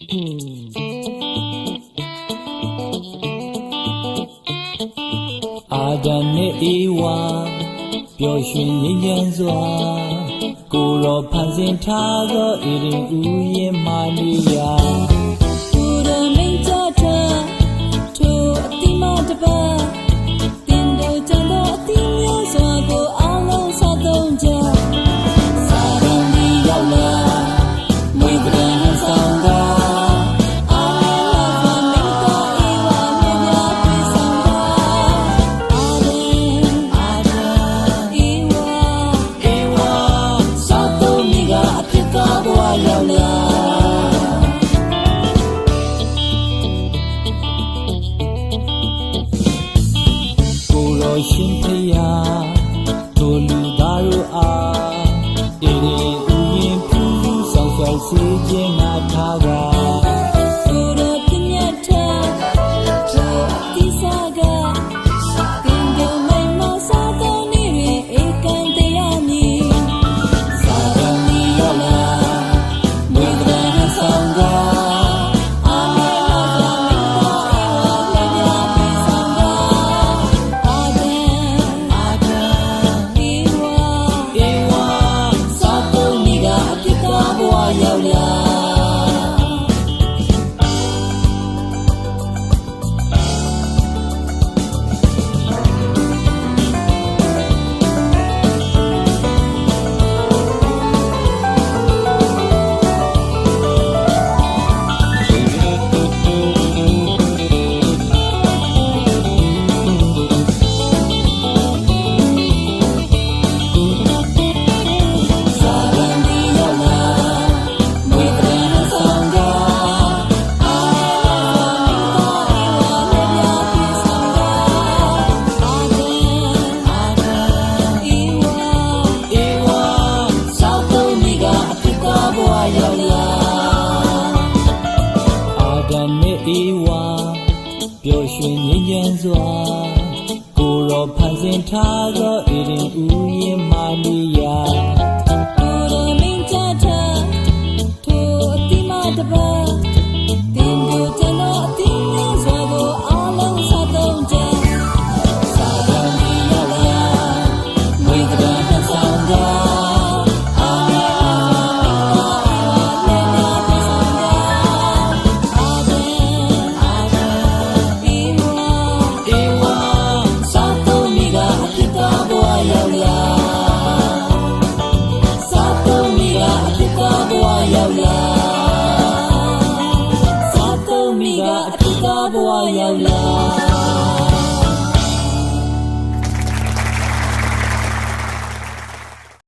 အာဒံနဲ့ဧဝါပျော်ရွှင်ငြိမ်းချမ်းစွာကိုယ်တော်ဖန်ဆင်းထားသောဧဒင်ဥယျာဉ်မာနေရာသူတော်မင်းကြထားထိုအတိမတပါတင်တို့ကြံသောအတိမျိုးစွာကိုအားလုံးစားသုံးကြစာရင်းဒီရောက်လာမွေးကရန်ဆောင်ကရှင်ဖျားတို့လူသားတို့အားဧဒင်ဥယျာဉ်ပြုဆောင်ဆွဲစေခြင်းငါထားပါသူတော်ပြည့်တ်ထားတို့ဒီစားကတင်ကြမိမစားတော်နေဧကန်တရားမီစာရမီယောလာမွေကရန်ဆောင်ကဧဝါပျော်ရွှင်ငြိမ်းချမ်းစွာကိုယ်တော်ဖန်ဆင်းထားသောဧဒင်ဥယျာဉ်မာနေရာသူတော်မင်းကြထားထိုအတိမတပါတင်တို့ကြံသောအတိမျိုးစွာကိုအားလုံးစားသုံးကြစာရမီရောက်လာမွေးကရန်ဆောင်ကဘဝရောက်လာ